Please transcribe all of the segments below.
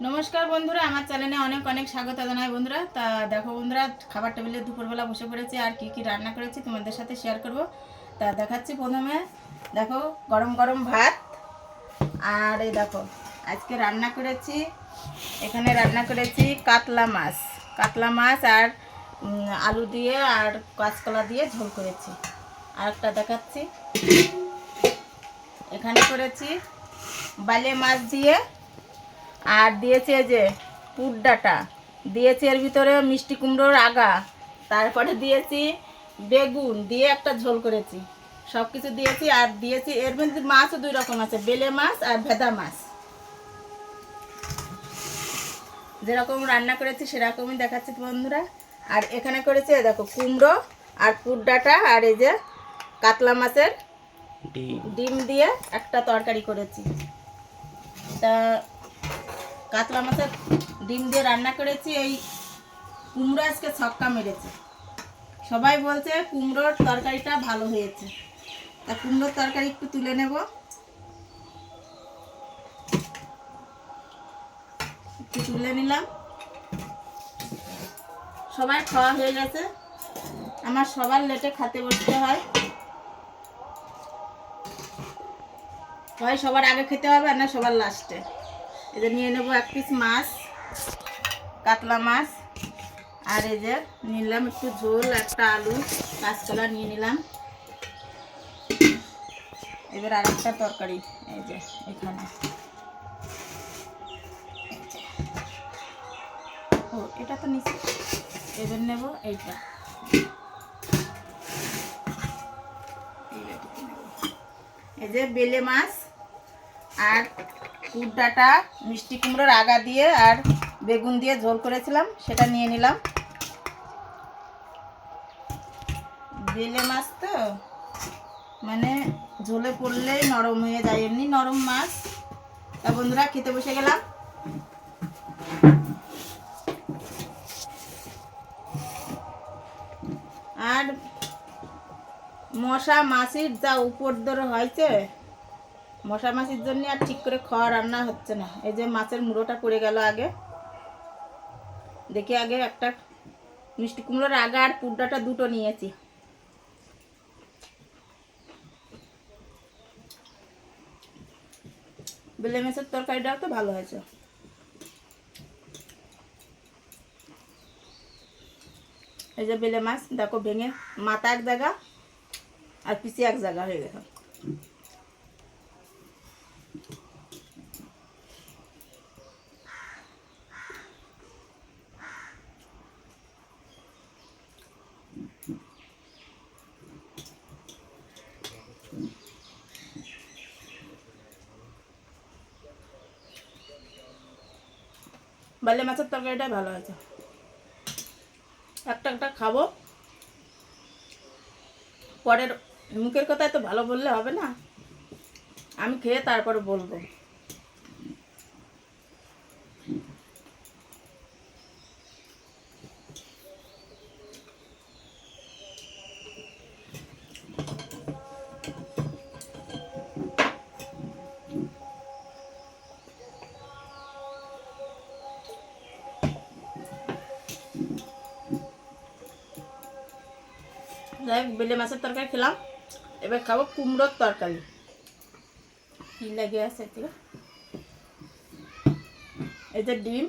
নমস্কার বন্ধুরা, আমার চ্যানেলে অনেক অনেক স্বাগত জানাই বন্ধুরা। তা দেখো বন্ধুরা, খাবার টেবিলে দুপুরবেলা বসে পড়েছি আর কি কি রান্না করেছি তোমাদের সাথে শেয়ার করব। তা দেখাচ্ছি। প্রথমে দেখো গরম গরম ভাত, আর এই দেখো আজকে রান্না করেছি, এখানে রান্না করেছি কাতলা মাছ আর আলু দিয়ে আর কাঁচকলা দিয়ে ঝোল করেছি। আর একটা দেখাচ্ছি, এখানে করেছি বালে মাছ দিয়ে, আর দিয়েছে যে পুর ডাঁটা দিয়েছি, এর ভিতরে মিষ্টি কুমড়োর আগা, তারপরে দিয়েছি বেগুন দিয়ে একটা ঝোল করেছি, সব কিছু দিয়েছি। আর দিয়েছি এর মধ্যে মাছও দুই রকম আছে, বেলে মাছ আর ভেদা মাছ। যেরকম রান্না করেছি সেরকমই দেখাচ্ছি বন্ধুরা। আর এখানে করেছি দেখো কুমড়ো আর পুর ডাঁটা, আর এই যে কাতলা মাছের ডিম দিয়ে একটা তরকারি করেছি। তা কাতলা মাছের ডিম দিয়ে রান্না করেছি। এই কুমড়ো আজকে ছক্কা মেরেছে, সবাই বলছে কুমড়োর তরকারিটা ভালো হয়েছে। তা কুমড়োর তরকারি একটু তুলে নেব, একটু তুলে নিলাম। সবাই খাওয়া হয়ে গেছে, আমার সবার লেটে খেতে বসতে হয়, হয় সবার আগে খেতে হবে আর না সবার লাস্টে। এই যে নিয়ে নেব এক পিস মাছ, কাতলা মাছ, আর এই যে নিলাম একটু ঝোল, একটা আলু কাঁচকলা নিয়ে নিলাম। এবার আরেকটা তরকারি, এই যে এখানে, ও এটা তো নিচে, এবার নেব এইটা, এই যে বেলে মাছ আর পুর ডাঁটা মিষ্টি কুমড়োর আগা দিয়ে আর বেগুন দিয়ে ঝোল করেছিলাম, সেটা নিয়ে নিলাম। বেলে মাছ তো মানে ঝোলে পড়লেই নরম হয়ে যায়, এমনি নরম মাছ। তা বন্ধুরা খেতে বসে গেলাম। আর মশা মাছির যা উপদ্রব হয়েছে, মশা মাছির জন্য আর ঠিক করে খাওয়া রান্না হচ্ছে না। এই যে মাছের মুড়োটা পড়ে গেল আগে, দেখি আগে একটা মিষ্টি কুমড়োর আগা আর পুরডাটা দুটো নিয়েছি। বেলে মাছের তরকারিটাও তো ভালো হয়েছে। এই যে বেলে মাছ দেখো ভেঙে মাথা এক জায়গা আর পিছিয়ে এক জায়গা হয়ে গেছে। বেলে মাছের তরকারিটাই ভালো হয়েছে, একটা একটা খাবো, পরের মুখের কথা তো ভালো বললে হবে না, আমি খেয়ে তারপরে বলবো। যাই হোক, বেলে মাছের তরকারি খেলাম, এবার খাবো কুমড়োর তরকারি। কি লেগে আছে এতে? এই যে ডিম,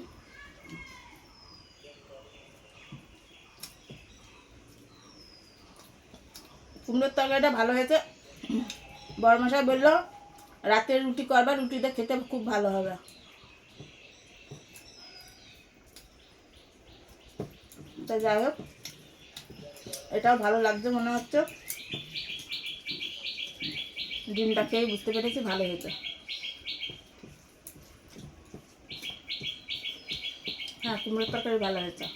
কুমড়োর তরকারিটা ভালো হয়েছে। বড় মশাই বললো রাতে রুটি করবা, রুটিতে খেতে খুব ভালো হবে। তো যাই হোক, এটাও ভালো লাগছে মনে হচ্ছে, ডিমটা খেয়ে বুঝতে পেরেছি ভালো হয়েছে। হ্যাঁ, কুমড়োর তরকারি ভালো হয়েছে।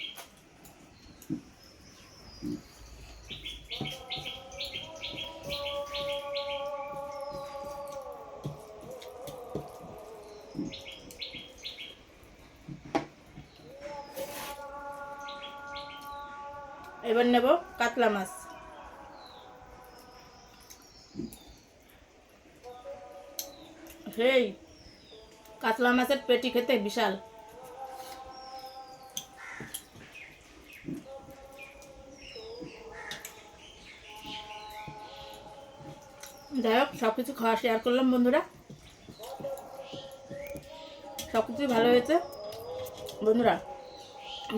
এবার নেব কাতলা মাছ। সেই কাতলা মাছের পেটি খেতে বিশাল, যাই হোক সব কিছু খাওয়া শেয়ার করলাম বন্ধুরা, সব কিছুই ভালো হয়েছে বন্ধুরা।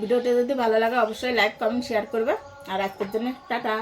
ভিডিওটা যদি ভালো লাগে অবশ্যই লাইক কমেন্ট শেয়ার করবে। আর আজকের জন্য টাটা।